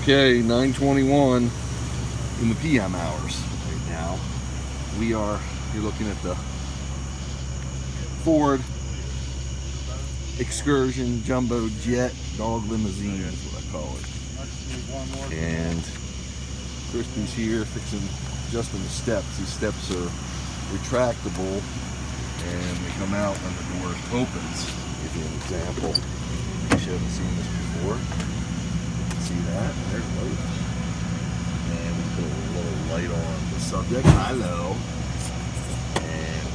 Okay, 9:21 in the PM hours right now. You're looking at the Ford Excursion Jumbo Jet Dog Limousine is what I call it. And Crispy's here fixing adjusting the steps. These steps are retractable and they come out when the door opens. I'll give you an example. You haven't seen this before. See that? There's a light. And we put a little light on the subject. Hello. And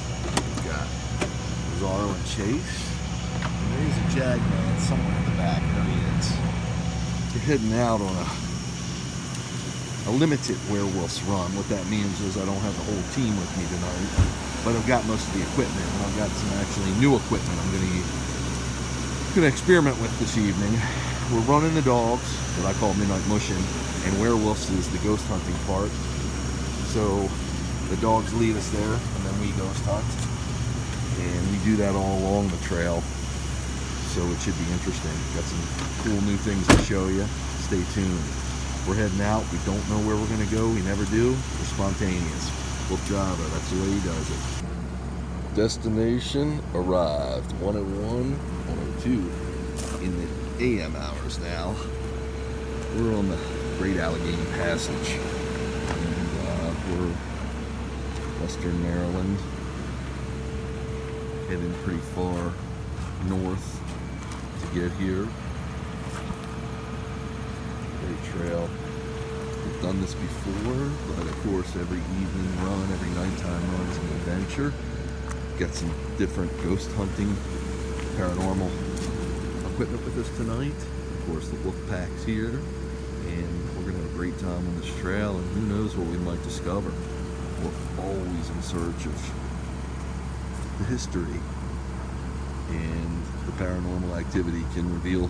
we've got Zorro and Chase. And there's a Jag-Man somewhere in the back. There he is. We're heading out on a limited werewolves run. What that means is I don't have the whole team with me tonight, but I've got most of the equipment, and I've got some actually new equipment I'm gonna experiment with this evening. We're running the dogs, what I call midnight mushing, and werewolves is the ghost hunting part. So the dogs lead us there, and then we ghost hunt, and we do that all along the trail. So it should be interesting. Got some cool new things to show you. Stay tuned. We're heading out. We don't know where we're going to go. We never do. We're spontaneous. WoofDriver, that's the way he does it. Destination arrived. 101, 102 in the AM hours now. We're on the Great Allegheny Passage. And, we're Western Maryland. Heading pretty far north to get here. Great trail. We've done this before, but of course every evening run, every nighttime run is an adventure. Got some different ghost hunting, paranormal equipment with us tonight. Of course the wolf pack's here, and we're gonna have a great time on this trail, and who knows what we might discover. We're always in search of the history, and the paranormal activity can reveal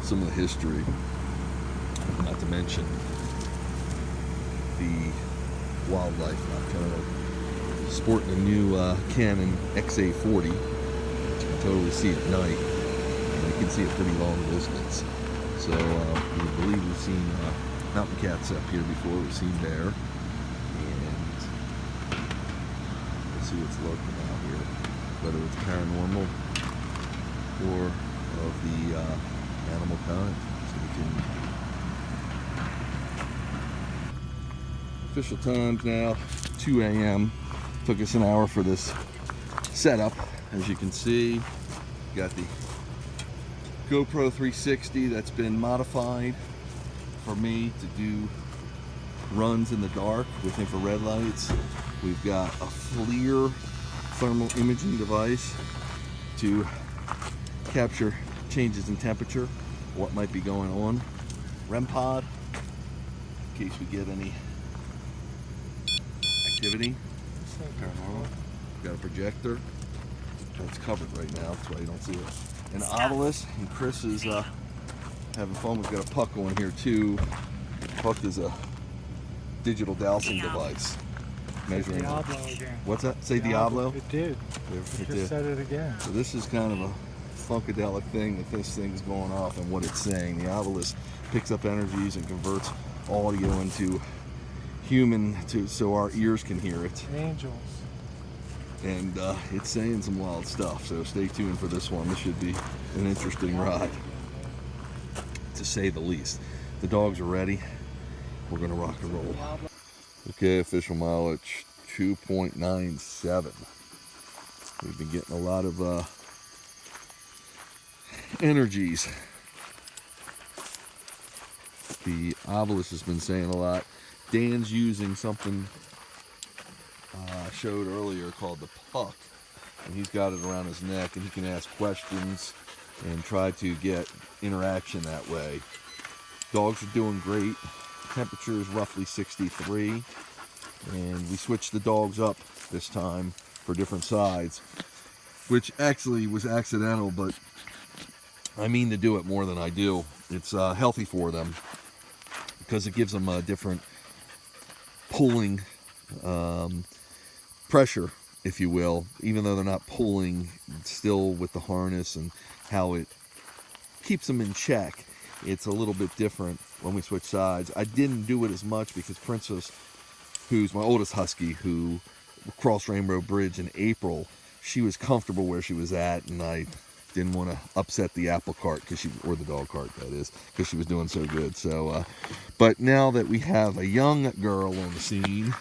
some of the history. Not to mention the wildlife. I'm kind of sporting a new Canon XA40. You can totally see at night, and you can see a pretty long distance. So we believe we've seen mountain cats up here before. We've seen bear, and we'll see what's lurking out here, whether it's paranormal or of the animal kind. Stay tuned. Official times now, 2 a.m. Took us an hour for this setup. As you can see, got the GoPro 360 that's been modified for me to do runs in the dark with infrared lights. We've got a FLIR thermal imaging device to capture changes in temperature, what might be going on. REM pod, in case we get any activity. Paranormal. Got a projector that's covered right now, that's why you don't see it. An obelisk, and Chris is having fun. We've got a puck on here too. Puck is a digital dowsing device measuring. Diablo again. What's that? Say Diablo? It did. It just said it again. So this is kind of a funkadelic thing that this thing's going off and what it's saying. The obelisk picks up energies and converts audio into human so our ears can hear it. Angels. And it's saying some wild stuff, so stay tuned for this one. This should be an interesting ride, to say the least. The dogs are ready. We're gonna rock and roll. Okay, official mileage 2.97. We've been getting a lot of energies. The obelisk has been saying a lot. Dan's using something I showed earlier called the puck, and he's got it around his neck, and he can ask questions and try to get interaction that way. Dogs are doing great. Temperature is roughly 63, and we switched the dogs up this time for different sides, which actually was accidental, but I mean to do it more than I do. It's healthy for them because it gives them a different pulling pressure, if you will, even though they're not pulling, still with the harness and how it keeps them in check. it's a little bit different when we switch sides. I didn't do it as much because Princess, who's my oldest Husky, who crossed Rainbow Bridge in April, she was comfortable where she was at, and I didn't want to upset the apple cart, or the dog cart, that is, because she was doing so good. So, but now that we have a young girl on the scene,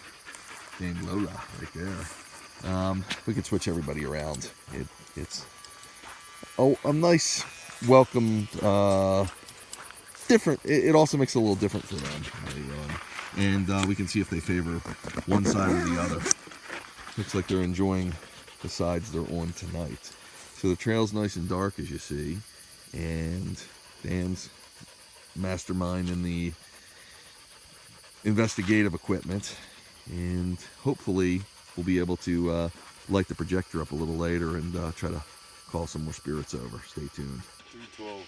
named Lola, right there, we can switch everybody around. It's a nice, welcome, different. It also makes it a little different for them. And we can see if they favor one side or the other. Looks like they're enjoying the sides they're on tonight. So the trail's nice and dark, as you see, and Dan's masterminding the investigative equipment, and hopefully we'll be able to light the projector up a little later and try to call some more spirits over. Stay tuned. 3:12.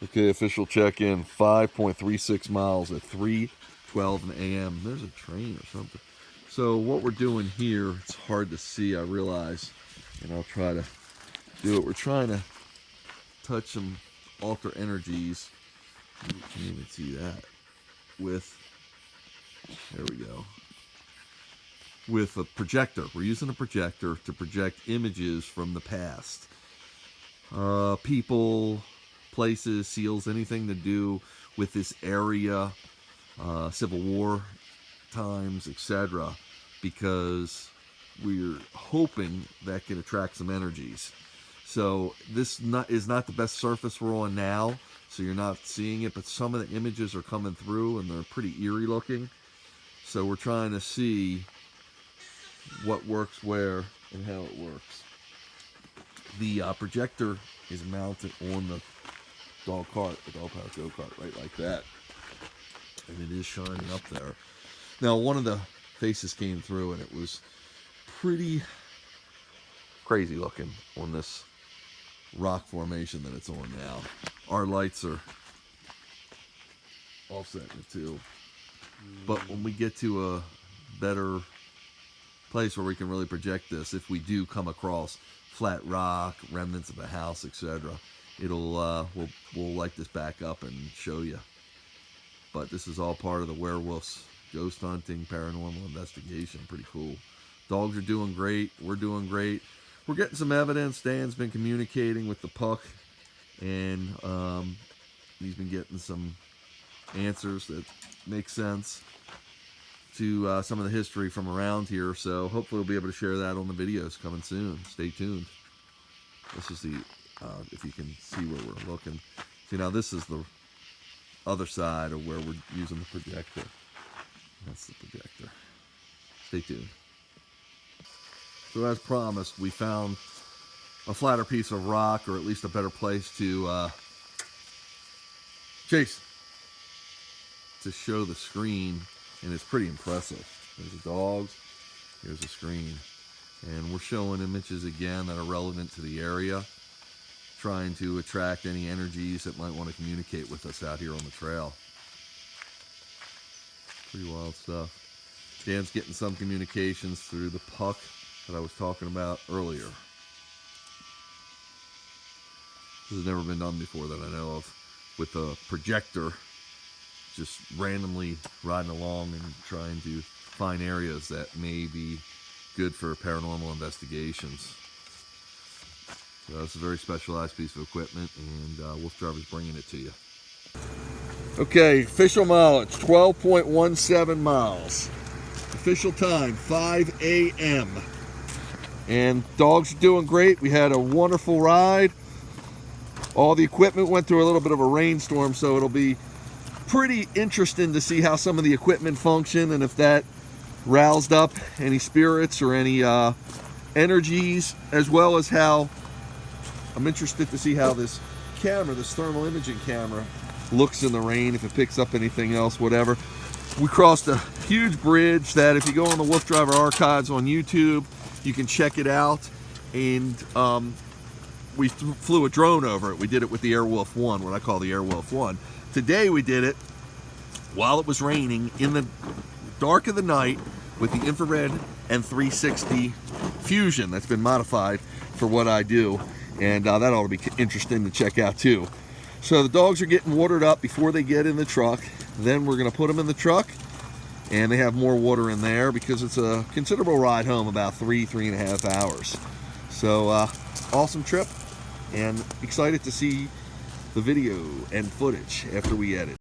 Okay, official check-in, 5.36 miles at 3:12 a.m. There's a train or something. So what we're doing here, it's hard to see, I realize, and I'll try to do it. We're trying to touch some alter energies. You can't even see that. There we go. With a projector. We're using a projector to project images from the past. People, places, seals, anything to do with this area, Civil War times, etc. Because we're hoping that can attract some energies. So this is not the best surface we're on now, so you're not seeing it, but some of the images are coming through and they're pretty eerie looking. So we're trying to see what works where and how it works. The projector is mounted on the dog cart, the dog powered go-kart, right like that. And it is shining up there. Now, one of the faces came through and it was pretty crazy looking on this rock formation that it's on now. Our lights are offsetting it too. But when we get to a better place where we can really project this, if we do come across flat rock, remnants of a house, etc., it'll we'll light this back up and show you. But this is all part of the werewolves, ghost hunting, paranormal investigation. Pretty cool. Dogs are doing great. We're doing great. We're getting some evidence. Dan's been communicating with the puck, and he's been getting some answers that make sense to some of the history from around here. So hopefully we'll be able to share that on the videos coming soon. Stay tuned. This is the, if you can see where we're looking. See, now this is the other side of where we're using the projector. That's the projector. Stay tuned. So as promised, we found a flatter piece of rock, or at least a better place to show the screen, and it's pretty impressive. There's the dogs, here's the screen, and we're showing images again that are relevant to the area, trying to attract any energies that might want to communicate with us out here on the trail. Pretty wild stuff. Dan's getting some communications through the puck that I was talking about earlier. This has never been done before that I know of, with a projector just randomly riding along and trying to find areas that may be good for paranormal investigations. So that's a very specialized piece of equipment, and WoofDriver's bringing it to you. Okay, official mileage, 12.17 miles. Official time, 5 a.m. And dogs are doing great. We had a wonderful ride. All the equipment went through a little bit of a rainstorm, so it'll be pretty interesting to see how some of the equipment function and if that roused up any spirits or any energies, as well as how I'm interested to see how this camera, this thermal imaging camera, looks in the rain, if it picks up anything else, whatever. We crossed a huge bridge that if you go on the WoofDriver archives on YouTube, you can check it out. And we flew a drone over it. We did it with the Airwolf 1, what I call the Airwolf 1. Today we did it while it was raining in the dark of the night with the infrared and 360 fusion that's been modified for what I do. And that ought to be interesting to check out too. So the dogs are getting watered up before they get in the truck. Then we're gonna put them in the truck, and they have more water in there because it's a considerable ride home, about 3.5 hours. So awesome trip, and excited to see the video and footage after we edit.